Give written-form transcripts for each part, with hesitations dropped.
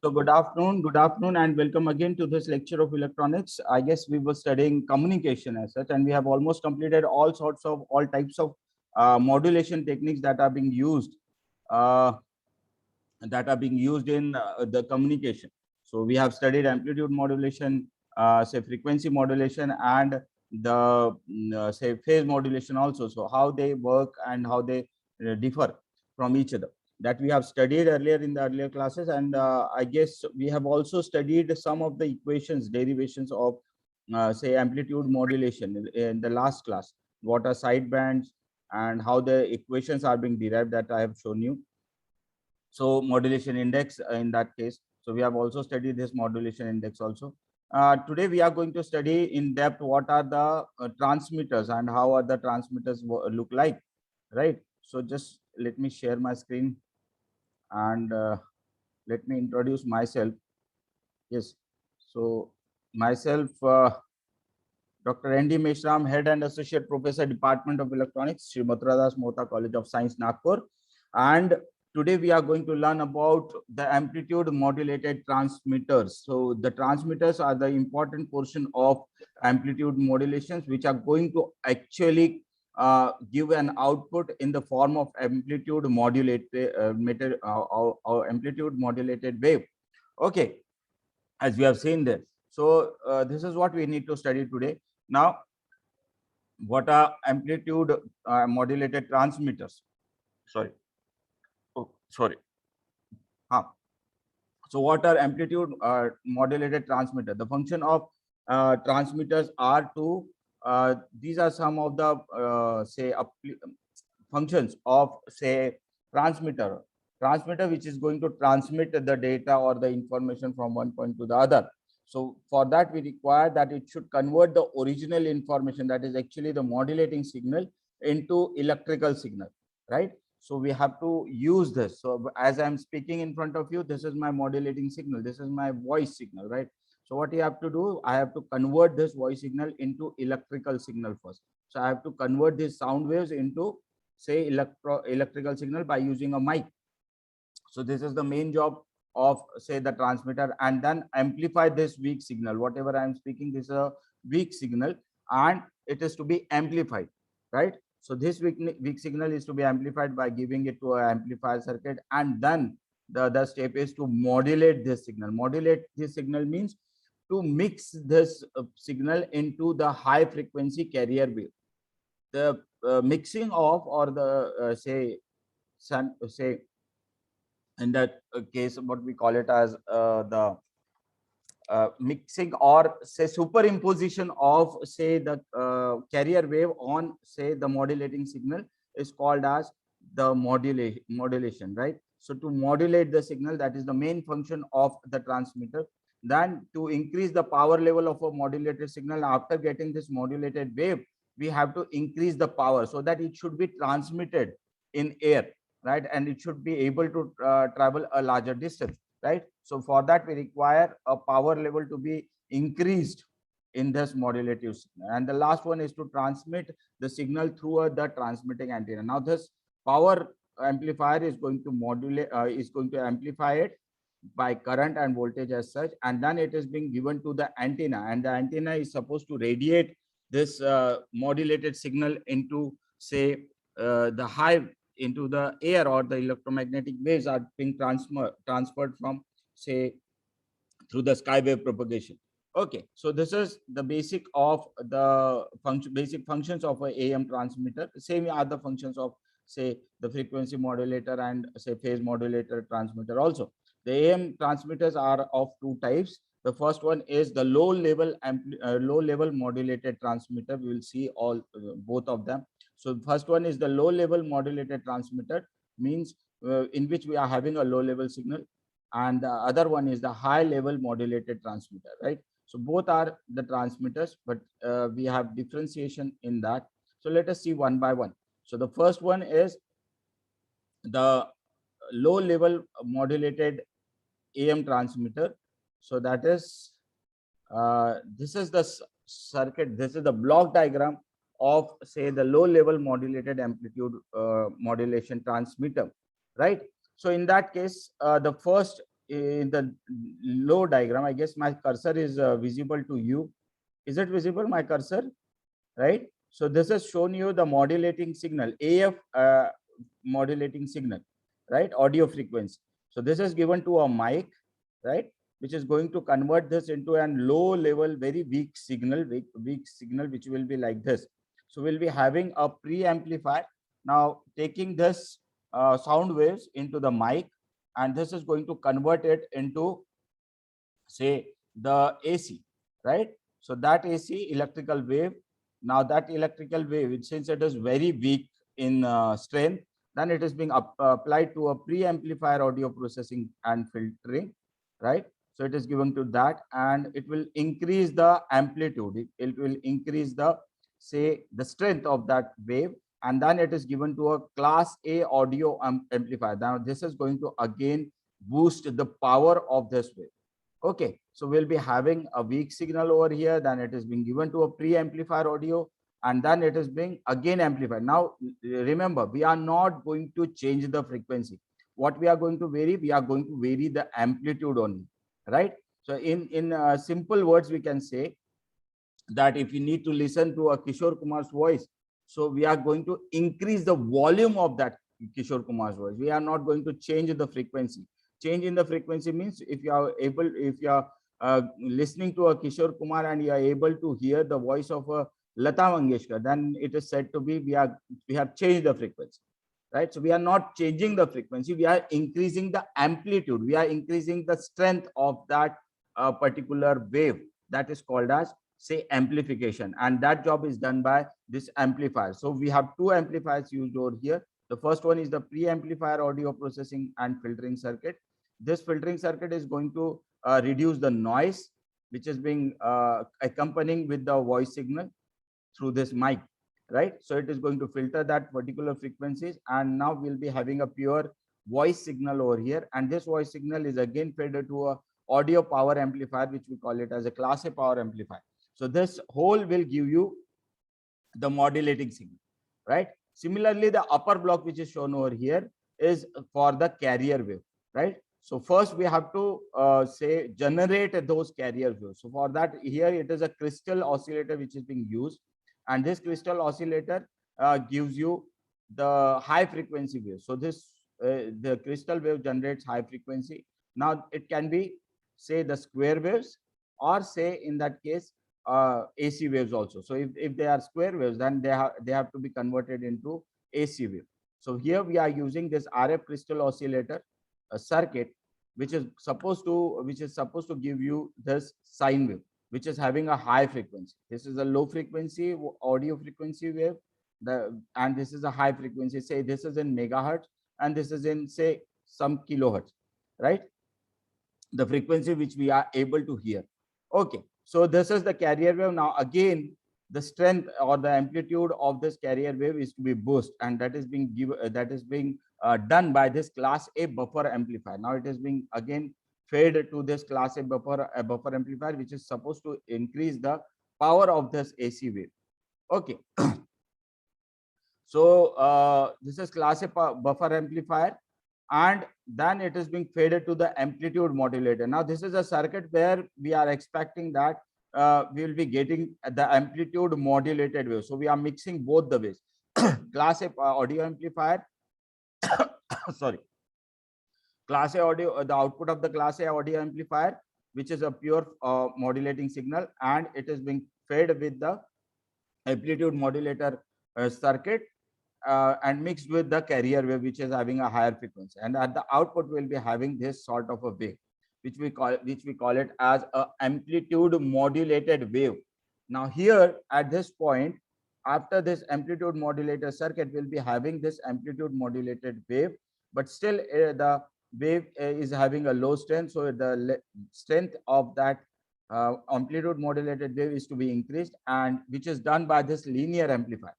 So good afternoon, and welcome again to this lecture of electronics. I guess we were studying communication as such, and we have almost completed all types of modulation techniques uh, that are being used in the communication. So we have studied amplitude modulation, say frequency modulation, and the say phase modulation also. So how they work and how they differ from each other, that we have studied earlier in the earlier classes. And I guess we have also studied some of the equations, derivations of say amplitude modulation in the last class. What are sidebands and how the equations are being derived, that I have shown you. So modulation index in that case. So we have also studied this modulation index also. Today we are going to study in depth what are the transmitters and how are the transmitters look like, right? So just let me share my screen and let me introduce myself. Yes, so myself, Dr. N.D. Meshram, Head and Associate Professor, Department of Electronics, Sri Mathuradas Mohta College of Science, Nagpur. And today we are going to learn about the amplitude modulated transmitters. So the transmitters are the important portion of amplitude modulations, which are going to actually give an output in the form of amplitude modulated amplitude modulated wave. Okay, as we have seen this. So this is what we need to study today. Now, what are amplitude modulated transmitters? Sorry. Oh, sorry. Huh. So what are amplitude modulated transmitter? The function of transmitters are to, these are some of the say functions of say transmitter which is going to transmit the data or the information from one point to the other. So for that we require that it should convert the original information, that is actually the modulating signal, into electrical signal, right? So we have to use this. So as I'm speaking in front of you, this is my modulating signal, this is my voice signal, right? So what you have to do, I have to convert this voice signal into electrical signal first. So I have to convert these sound waves into say electrical signal by using a mic. So this is the main job of say the transmitter, and then amplify this weak signal. Whatever I am speaking, this is a weak signal and it is to be amplified, right? So this weak signal is to be amplified by giving it to an amplifier circuit, and then the other step is to modulate this signal. Modulate this signal means to mix this signal into the high frequency carrier wave. The mixing of, or the say in that case, what we call it as the mixing or say superimposition of say the carrier wave on say the modulating signal is called as the modulation, right? So to modulate the signal, that is the main function of the transmitter. Then to increase the power level of a modulated signal, after getting this modulated wave, we have to increase the power so that it should be transmitted in air, right? And it should be able to travel a larger distance, right? So for that we require a power level to be increased in this modulative signal. And the last one is to transmit the signal through the transmitting antenna. Now this power amplifier is going to modulate, is going to amplify it by current and voltage as such, and then it is being given to the antenna, and the antenna is supposed to radiate this modulated signal into say the high, into the air, or the electromagnetic waves are being transferred from say through the skywave propagation. Okay, so this is the basic of the basic functions of a AM transmitter. Same are the functions of say the frequency modulator and say phase modulator transmitter also. The AM transmitters are of two types. The first one is the low level modulated transmitter. We will see all both of them. So first one is the low level modulated transmitter, means in which we are having a low level signal, and the other one is the high level modulated transmitter, right? So both are the transmitters, but we have differentiation in that. So let us see one by one. So the first one is the low level modulated AM transmitter. So that is this is the circuit, this is the block diagram of say the low level modulated amplitude modulation transmitter, right? So in that case, the first in the low diagram, I guess my cursor is visible to you. Is it visible, my cursor? Right. So this has shown you the modulating signal, AF modulating signal, right? Audio frequency. So this is given to a mic, right? Which is going to convert this into a low level, very weak signal, weak signal, which will be like this. So we'll be having a pre-amplifier now taking this sound waves into the mic, and this is going to convert it into, say, the AC, right? So that AC electrical wave, now that electrical wave, since it is very weak in strength, then it is being applied to a pre-amplifier audio processing and filtering, right? So it is given to that, and it will increase the amplitude. It will increase the, say, the strength of that wave, and then it is given to a class A audio amplifier. Now this is going to again boost the power of this wave. Okay, so we'll be having a weak signal over here, then it is being given to a pre-amplifier audio, and then it is being again amplified. Now remember, we are not going to change the frequency. What we are going to vary, we are going to vary the amplitude only, right? So in simple words, we can say that if you need to listen to a Kishore Kumar's voice, so we are going to increase the volume of that Kishore Kumar's voice. We are not going to change the frequency. Change in the frequency means if you are able, if you are listening to a Kishore Kumar and you are able to hear the voice of a Lata Mangeshkar, then it is said to be we have changed the frequency, right? So we are not changing the frequency, we are increasing the amplitude, we are increasing the strength of that particular wave. That is called as, say, amplification, and that job is done by this amplifier. So we have two amplifiers used over here. The first one is the pre-amplifier audio processing and filtering circuit. This filtering circuit is going to reduce the noise which is being accompanying with the voice signal through this mic, right? So it is going to filter that particular frequencies, and now we'll be having a pure voice signal over here, and this voice signal is again fed to a audio power amplifier, which we call it as a class A power amplifier. So this whole will give you the modulating signal, right? Similarly, the upper block which is shown over here is for the carrier wave, right? So first we have to say generate those carrier waves. So for that, here it is a crystal oscillator which is being used, and this crystal oscillator gives you the high frequency wave. So this the crystal wave generates high frequency. Now it can be, say, the square waves, or say in that case AC waves also. So if they are square waves, then they have to be converted into AC wave. So here we are using this RF crystal oscillator circuit, which is supposed to give you this sine wave, which is having a high frequency. This is a low frequency audio frequency wave, and this is a high frequency. Say this is in megahertz, and this is in, say, some kilohertz, right? The frequency which we are able to hear. Okay, so this is the carrier wave. Now again, the strength or the amplitude of this carrier wave is to be boosted, and that is being done by this class A buffer amplifier. Now it is being again fed to this class A buffer amplifier, which is supposed to increase the power of this AC wave. Okay. So this is class A buffer amplifier, and then it is being fed to the amplitude modulator. Now this is a circuit where we are expecting that we will be getting the amplitude modulated wave. So we are mixing both the waves. Class A audio amplifier sorry, class A audio, the output of the class A audio amplifier, which is a pure modulating signal, and it is being fed with the amplitude modulator circuit and mixed with the carrier wave, which is having a higher frequency, and at the output will be having this sort of a wave, which we call it as a amplitude modulated wave. Now here at this point, after this amplitude modulator circuit, will be having this amplitude modulated wave, but still the wave is having a low strength, so the strength of that amplitude modulated wave is to be increased, and which is done by this linear amplifier,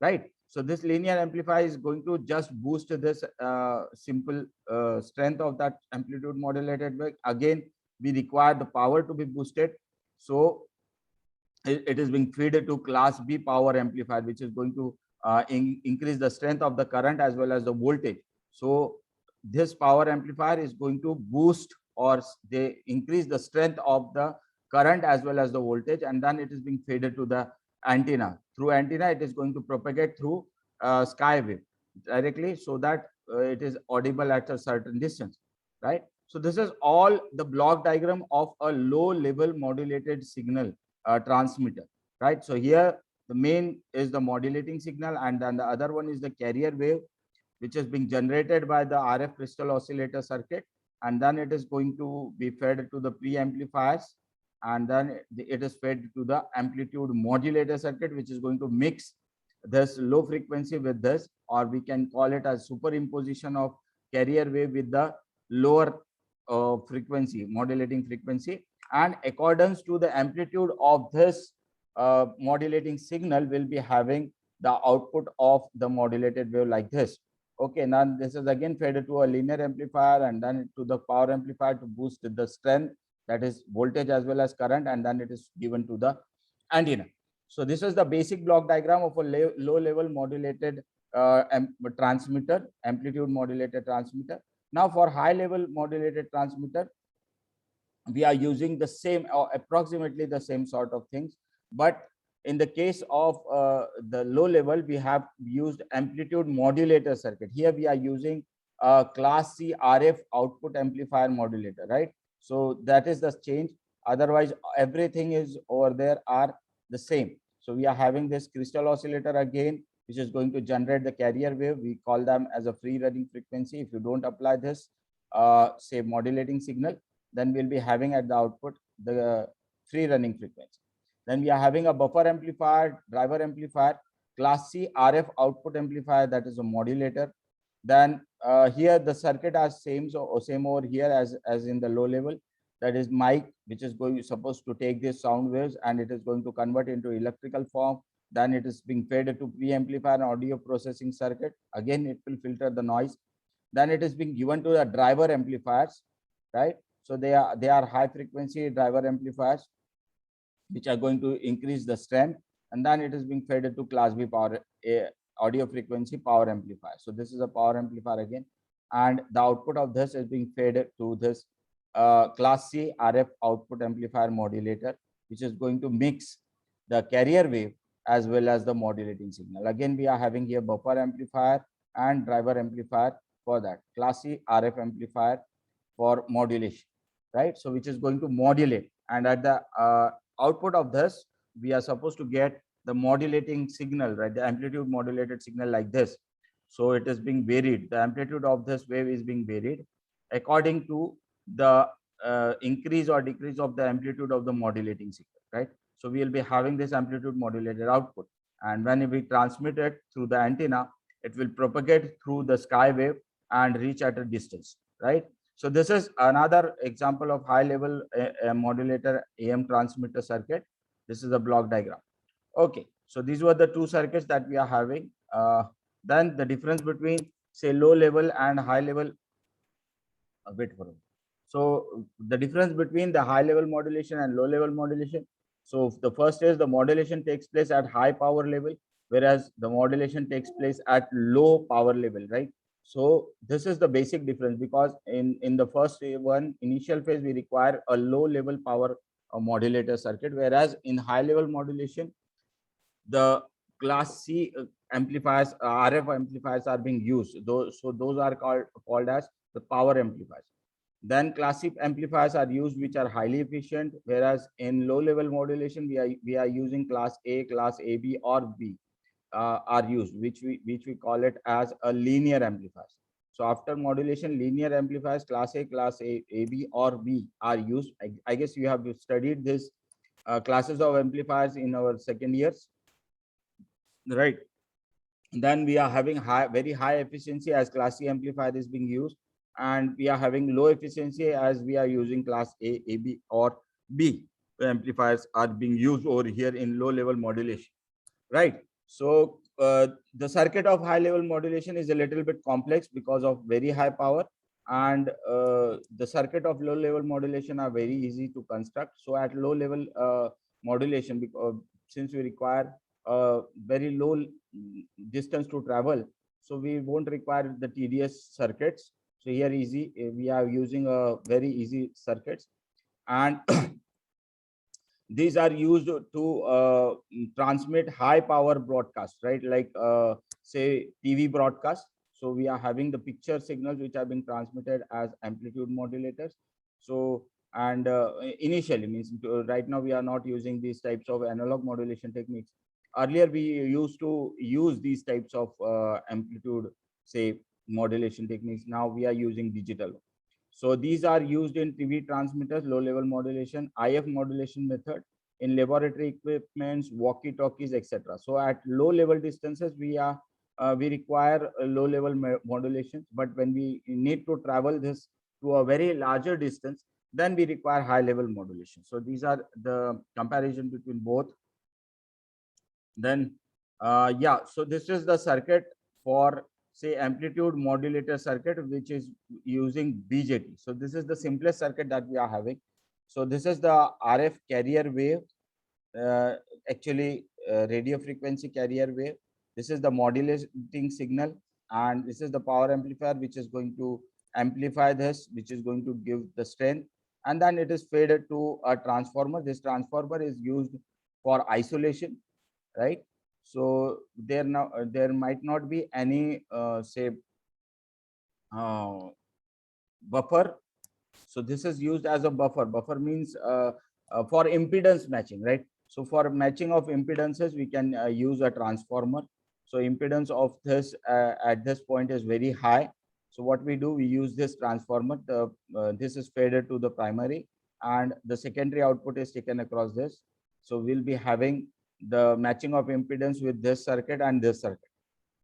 right? So this linear amplifier is going to just boost this simple strength of that amplitude modulated wave. Again, we require the power to be boosted, so it is being fed to class B power amplifier, which is going to increase the strength of the current as well as the voltage. So this power amplifier is going to boost or they increase the strength of the current as well as the voltage, and then it is being fed to the antenna. Through antenna, it is going to propagate through sky wave directly, so that it is audible at a certain distance, right? So this is all the block diagram of a low level modulated signal transmitter, right? So here the main is the modulating signal, and then the other one is the carrier wave, which is being generated by the RF crystal oscillator circuit, and then it is going to be fed to the pre-amplifiers, and then it is fed to the amplitude modulator circuit, which is going to mix this low frequency with this, or we can call it as superimposition of carrier wave with the lower frequency, modulating frequency, and accordance to the amplitude of this modulating signal will be having the output of the modulated wave like this. Okay, now this is again fed to a linear amplifier and then to the power amplifier to boost the strength, that is voltage as well as current, and then it is given to the antenna. So this is the basic block diagram of a low level modulated transmitter, amplitude modulated transmitter. Now for high level modulated transmitter, we are using the same or approximately the same sort of things, but in the case of the low level, we have used amplitude modulator circuit. Here we are using class C RF output amplifier modulator, right? So that is the change. Otherwise everything is over there are the same. So we are having this crystal oscillator again, which is going to generate the carrier wave. We call them as a free running frequency. If you don't apply this say modulating signal, then we'll be having at the output the free running frequency. Then we are having a buffer amplifier, driver amplifier, class C RF output amplifier, that is a modulator. Then here the circuit are same, so same over here as in the low level, that is mic, which is going supposed to take these sound waves and it is going to convert into electrical form. Then it is being fed to pre-amplifier and audio processing circuit. Again, it will filter the noise. Then it is being given to the driver amplifiers, right? So they are high frequency driver amplifiers, which are going to increase the strength, and then it is being fed to class B power audio frequency power amplifier. So this is a power amplifier again, and the output of this is being fed to this class C RF output amplifier modulator, which is going to mix the carrier wave as well as the modulating signal. Again, we are having here buffer amplifier and driver amplifier for that, class C RF amplifier for modulation, right? So which is going to modulate, and at the output of this, we are supposed to get the modulating signal, right? The amplitude modulated signal like this. So it is being varied. The amplitude of this wave is being varied according to the increase or decrease of the amplitude of the modulating signal, right? So we will be having this amplitude modulated output, and when we transmit it through the antenna, it will propagate through the sky wave and reach at a distance, right? So this is another example of high level modulator AM transmitter circuit. This is a block diagram. Okay, so these were the two circuits that we are having. Then the difference between say low level and high level. Wait for it. So the difference between the high level modulation and low level modulation. So the first is the modulation takes place at high power level, whereas the modulation takes place at low power level, right? So this is the basic difference, because in the first one initial phase we require a low level power modulator circuit, whereas in high level modulation the class C amplifiers, RF amplifiers are being used. Those are called as the power amplifiers. Then class C amplifiers are used, which are highly efficient, whereas in low level modulation we are using class A, class AB or B are used, which we call it as a linear amplifiers. So after modulation, linear amplifiers class A, class A, AB or B are used. I guess you have studied this classes of amplifiers in our second years, right? Then we are having very high efficiency as class C amplifier is being used, and we are having low efficiency as we are using class A, AB or B amplifiers are being used over here in low level modulation, right? So the circuit of high level modulation is a little bit complex because of very high power, and the circuit of low level modulation are very easy to construct. So at low level modulation, because since we require very low distance to travel, so we won't require the tedious circuits. So here easy, we are using a very easy circuits, and these are used to transmit high power broadcast, right? Like say TV broadcast. So we are having the picture signals which are being transmitted as amplitude modulators. So and initially means right now we are not using these types of analog modulation techniques. Earlier we used to use these types of amplitude, say, modulation techniques. Now we are using digital. So these are used in TV transmitters, low level modulation, IF modulation method, in laboratory equipments, walkie-talkies, etc. So at low level distances, we require a low level modulation, but when we need to travel this to a very larger distance, then we require high level modulation. So these are the comparison between both. Then yeah, so this is the circuit for, say, amplitude modulator circuit, which is using BJT. So this is the simplest circuit that we are having. So this is the RF carrier wave, uh, actually radio frequency carrier wave. This is the modulating signal, and this is the power amplifier which is going to amplify this, which is going to give the strength, and then it is fed to a transformer. This transformer is used for isolation, right? So there might not be any say uh, buffer. So this is used as a buffer. Buffer means for impedance matching, right? So for matching of impedances, we can use a transformer. So impedance of this at this point is very high. So what we do, we use this transformer. This is fed to the primary, and the secondary output is taken across this. So we'll be having the matching of impedance with this circuit and this circuit.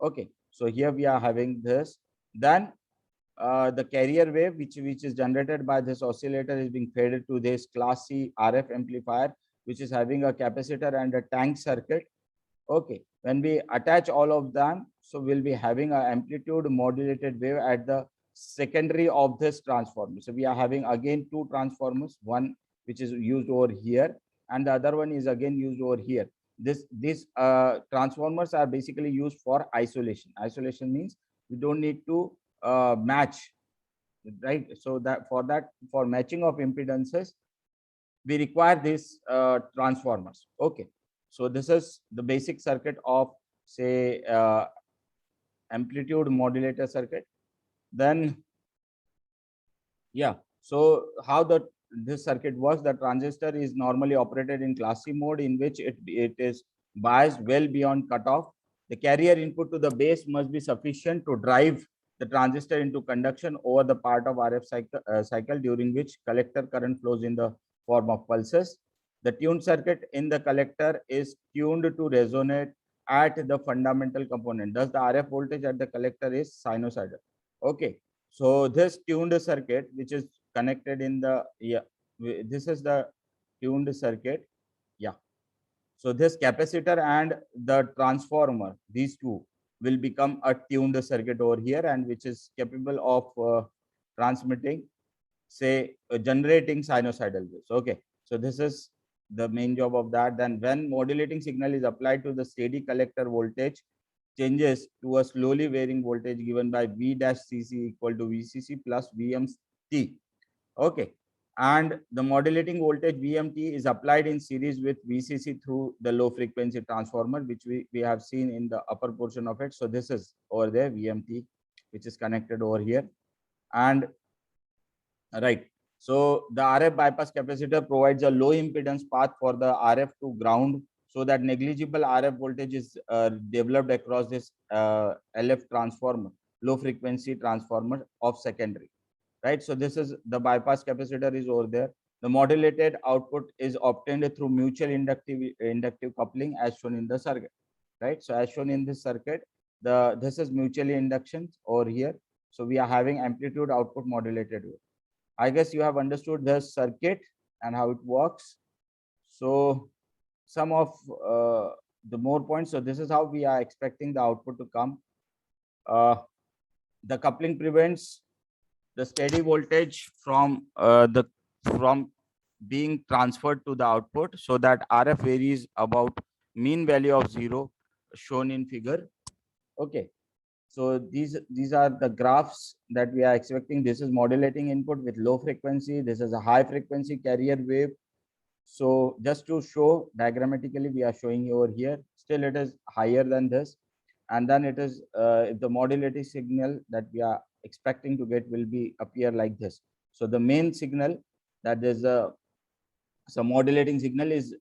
Okay. So here we are having this. Then the carrier wave which is generated by this oscillator is being fed to this class C RF amplifier, which is having a capacitor and a tank circuit. Okay, when we attach all of them, so we'll be having an amplitude modulated wave at the secondary of this transformer. So we are having again two transformers, one which is used over here and the other one is again used over here. These transformers are basically used for isolation. Isolation means we don't need to match, right? So that for matching of impedances, we require these transformers. Okay, so this is the basic circuit of, say, amplitude modulator circuit. Then yeah, so how this circuit works, the transistor is normally operated in class C mode, in which it is biased well beyond cutoff. The carrier input to the base must be sufficient to drive the transistor into conduction over the part of RF cycle during which collector current flows in the form of pulses. The tuned circuit in the collector is tuned to resonate at the fundamental component. Thus, the RF voltage at the collector is sinusoidal. Okay, so this tuned circuit, which is connected in the, yeah, this is the tuned circuit. Yeah. So this capacitor and the transformer, these two will become a tuned circuit over here, and which is capable of transmitting, say, generating sinusoidal waves. Okay. So this is the main job of that. Then when modulating signal is applied to the steady collector, voltage changes to a slowly varying voltage given by V dash Cc equal to Vcc plus Vmt. Okay. And the modulating voltage Vmt is applied in series with Vcc through the low frequency transformer, which we have seen in the upper portion of it. So this is over there, Vmt, which is connected over here. And right. So the RF bypass capacitor provides a low impedance path for the RF to ground, so that negligible RF voltage is developed across this LF transformer, low frequency transformer of secondary. Right. So this is the bypass capacitor is over there. The modulated output is obtained through mutual inductive coupling as shown in the circuit. Right. So as shown in this circuit, this is mutually induction over here. So we are having amplitude output modulated wave. I guess you have understood the circuit and how it works. So some of the more points. So this is how we are expecting the output to come. The coupling prevents the steady voltage from being transferred to the output, so that RF varies about mean value of 0 shown in figure. Okay. So these are the graphs that we are expecting. This is modulating input with low frequency. This is a high frequency carrier wave. So just to show diagrammatically, we are showing over here. Still, it is higher than this, and then it is the modulated signal that we are expecting to get will be appear like this. So the main signal that is a so modulating signal is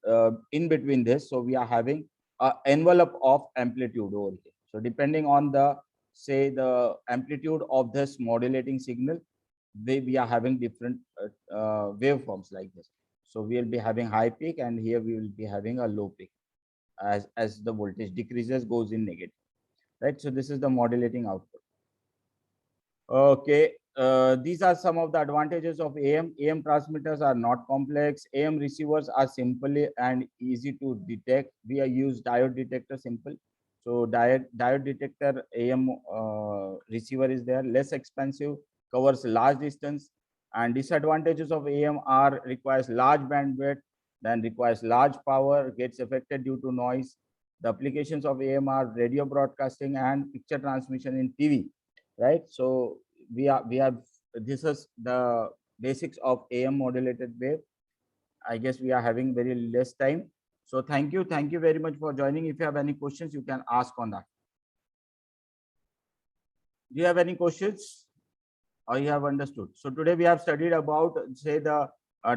in between this. So we are having a envelope of amplitude over here. So depending on the say the amplitude of this modulating signal, we are having different waveforms like this. So we will be having high peak, and here we will be having a low peak as the voltage decreases, goes in negative, right? So this is the modulating output. Okay, these are some of the advantages of AM. AM transmitters are not complex. AM receivers are simple and easy to detect. We are use diode detector simple. So diode detector AM receiver is there, less expensive, covers large distance. And disadvantages of AM are requires large bandwidth, then requires large power, gets affected due to noise. The applications of AM are radio broadcasting and picture transmission in TV, right? So we have this is the basics of AM modulated wave. I guess we are having very less time. So thank you very much for joining. If you have any questions, you can ask on that. Do you have any questions? Or you have understood? So today we have studied about say the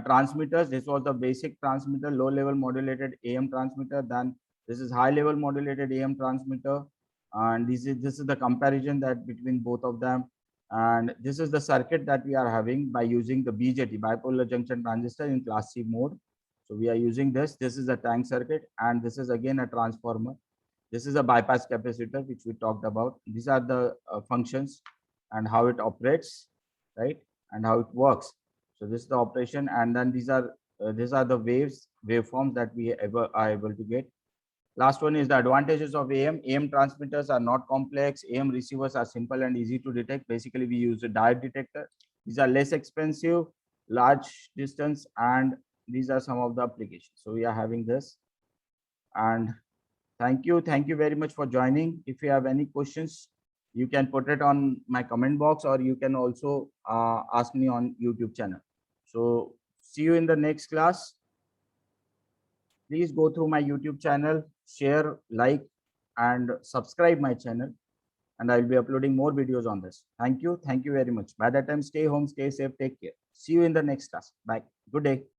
transmitters. This was the basic transmitter, low level modulated AM transmitter. Then this is high level modulated AM transmitter, and this is the comparison that between both of them. And this is the circuit that we are having by using the BJT, bipolar junction transistor, in class C mode. So we are using this. This is a tank circuit, and this is again a transformer. This is a bypass capacitor, which we talked about. These are the functions and how it operates, right? And how it works. So this is the operation, and then these are the waveforms that we are able to get. Last one is the advantages of AM. AM transmitters are not complex. AM receivers are simple and easy to detect. Basically, we use a diode detector. These are less expensive, large distance, and these are some of the applications. So we are having this, and thank you very much for joining. If you have any questions, you can put it on my comment box, or you can also ask me on YouTube channel. So see you in the next class. Please go through my YouTube channel, share, like, and subscribe my channel, and I'll be uploading more videos on this. Thank you very much. By that time, stay home, stay safe, take care. See you in the next class. Bye. Good day.